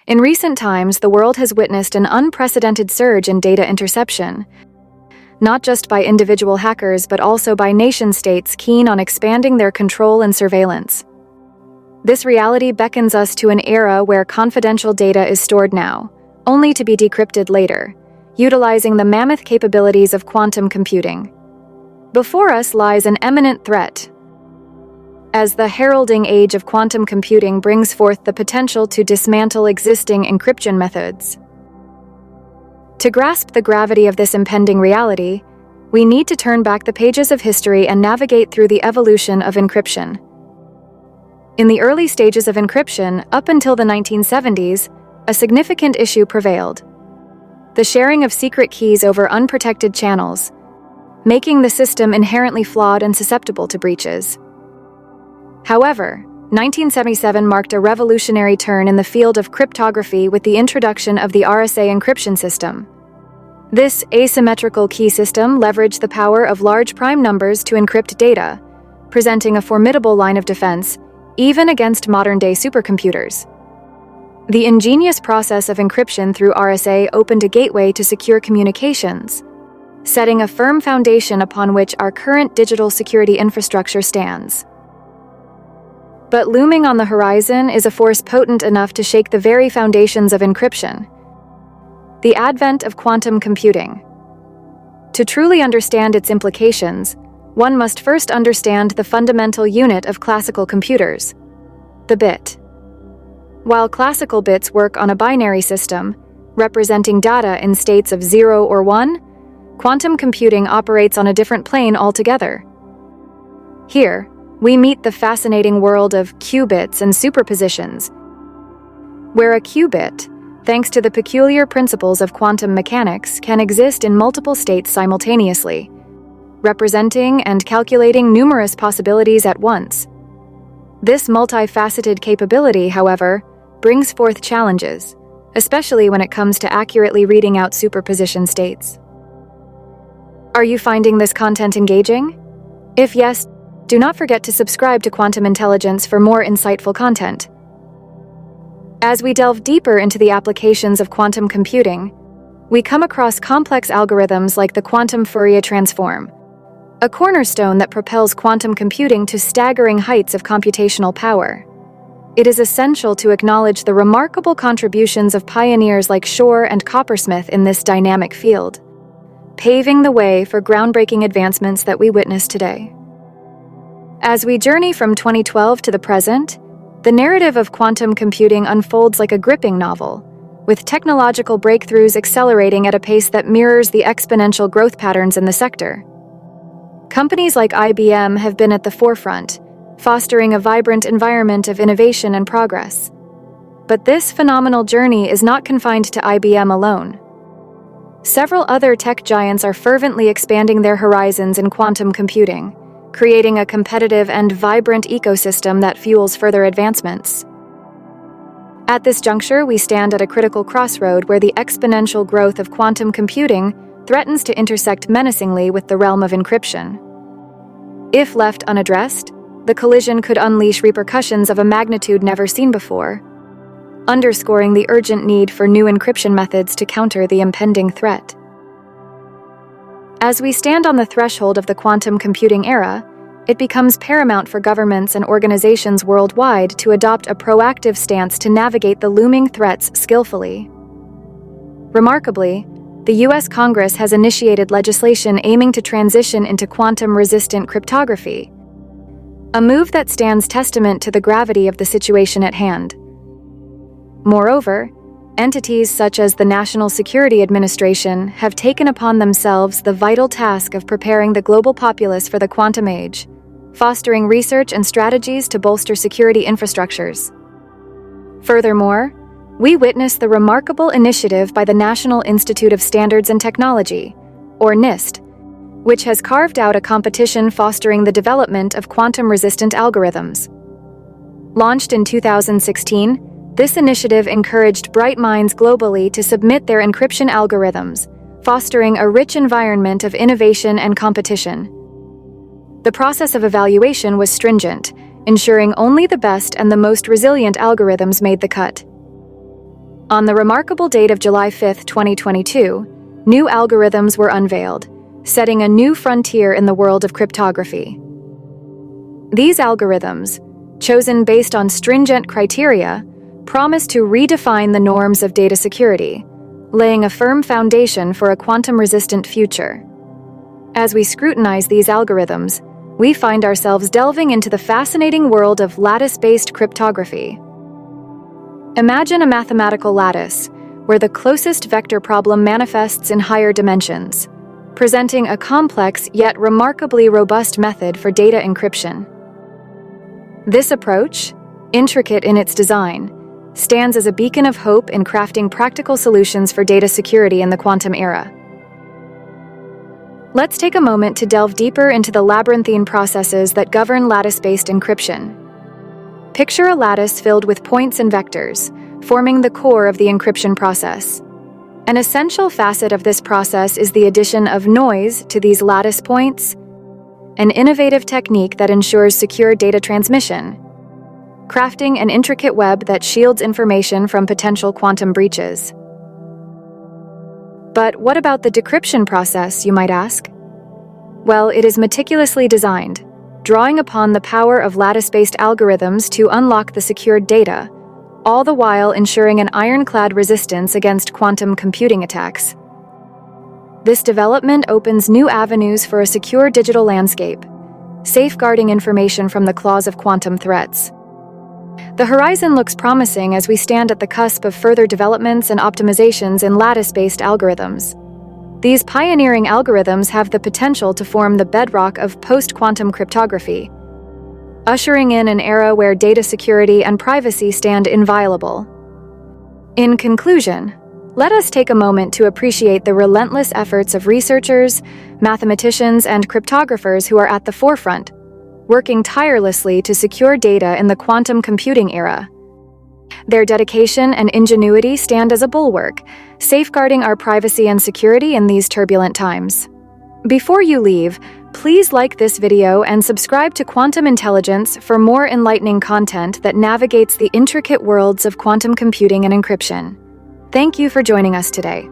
In recent times, the world has witnessed an unprecedented surge in data interception, not just by individual hackers but also by nation-states keen on expanding their control and surveillance. This reality beckons us to an era where confidential data is stored now, only to be decrypted later, utilizing the mammoth capabilities of quantum computing. Before us lies an imminent threat, as the heralding age of quantum computing brings forth the potential to dismantle existing encryption methods. To grasp the gravity of this impending reality, we need to turn back the pages of history and navigate through the evolution of encryption. In the early stages of encryption, up until the 1970s, a significant issue prevailed: the sharing of secret keys over unprotected channels, making the system inherently flawed and susceptible to breaches. However, 1977 marked a revolutionary turn in the field of cryptography with the introduction of the RSA encryption system. This asymmetrical key system leveraged the power of large prime numbers to encrypt data, presenting a formidable line of defense, even against modern-day supercomputers. The ingenious process of encryption through RSA opened a gateway to secure communications, setting a firm foundation upon which our current digital security infrastructure stands. But looming on the horizon is a force potent enough to shake the very foundations of encryption: the advent of quantum computing. To truly understand its implications, one must first understand the fundamental unit of classical computers: the bit. While classical bits work on a binary system, representing data in states of 0 or 1, quantum computing operates on a different plane altogether. Here, we meet the fascinating world of qubits and superpositions, where a qubit, thanks to the peculiar principles of quantum mechanics, can exist in multiple states simultaneously, representing and calculating numerous possibilities at once. This multifaceted capability, however, brings forth challenges, especially when it comes to accurately reading out superposition states. Are you finding this content engaging? If yes, do not forget to subscribe to Quantum Intelligence for more insightful content. As we delve deeper into the applications of quantum computing, we come across complex algorithms like the quantum Fourier transform, a cornerstone that propels quantum computing to staggering heights of computational power. It is essential to acknowledge the remarkable contributions of pioneers like Shor and Coppersmith in this dynamic field, paving the way for groundbreaking advancements that we witness today. As we journey from 2012 to the present, the narrative of quantum computing unfolds like a gripping novel, with technological breakthroughs accelerating at a pace that mirrors the exponential growth patterns in the sector. Companies like IBM have been at the forefront, fostering a vibrant environment of innovation and progress. But this phenomenal journey is not confined to IBM alone. Several other tech giants are fervently expanding their horizons in quantum computing, creating a competitive and vibrant ecosystem that fuels further advancements. At this juncture, we stand at a critical crossroad where the exponential growth of quantum computing threatens to intersect menacingly with the realm of encryption. If left unaddressed, the collision could unleash repercussions of a magnitude never seen before, underscoring the urgent need for new encryption methods to counter the impending threat. As we stand on the threshold of the quantum computing era, it becomes paramount for governments and organizations worldwide to adopt a proactive stance to navigate the looming threats skillfully. Remarkably, the U.S. Congress has initiated legislation aiming to transition into quantum-resistant cryptography, a move that stands testament to the gravity of the situation at hand. Moreover, entities such as the National Security Administration have taken upon themselves the vital task of preparing the global populace for the quantum age, fostering research and strategies to bolster security infrastructures. Furthermore, we witness the remarkable initiative by the National Institute of Standards and Technology, or NIST, which has carved out a competition fostering the development of quantum-resistant algorithms. Launched in 2016, this initiative encouraged bright minds globally to submit their encryption algorithms, fostering a rich environment of innovation and competition. The process of evaluation was stringent, ensuring only the best and the most resilient algorithms made the cut. On the remarkable date of July 5, 2022, new algorithms were unveiled, setting a new frontier in the world of cryptography. These algorithms, chosen based on stringent criteria, promise to redefine the norms of data security, laying a firm foundation for a quantum-resistant future. As we scrutinize these algorithms, we find ourselves delving into the fascinating world of lattice-based cryptography. Imagine a mathematical lattice, where the closest vector problem manifests in higher dimensions, presenting a complex yet remarkably robust method for data encryption. This approach, intricate in its design, stands as a beacon of hope in crafting practical solutions for data security in the quantum era. Let's take a moment to delve deeper into the labyrinthine processes that govern lattice-based encryption. Picture a lattice filled with points and vectors, forming the core of the encryption process. An essential facet of this process is the addition of noise to these lattice points, an innovative technique that ensures secure data transmission, crafting an intricate web that shields information from potential quantum breaches. But what about the decryption process, you might ask? Well, it is meticulously designed, drawing upon the power of lattice-based algorithms to unlock the secured data, all the while ensuring an ironclad resistance against quantum computing attacks. This development opens new avenues for a secure digital landscape, safeguarding information from the claws of quantum threats. The horizon looks promising as we stand at the cusp of further developments and optimizations in lattice-based algorithms. These pioneering algorithms have the potential to form the bedrock of post-quantum cryptography, ushering in an era where data security and privacy stand inviolable. In conclusion, let us take a moment to appreciate the relentless efforts of researchers, mathematicians, and cryptographers who are at the forefront, working tirelessly to secure data in the quantum computing era. Their dedication and ingenuity stand as a bulwark, safeguarding our privacy and security in these turbulent times. Before you leave, please like this video and subscribe to Quantum Intelligence for more enlightening content that navigates the intricate worlds of quantum computing and encryption. Thank you for joining us today.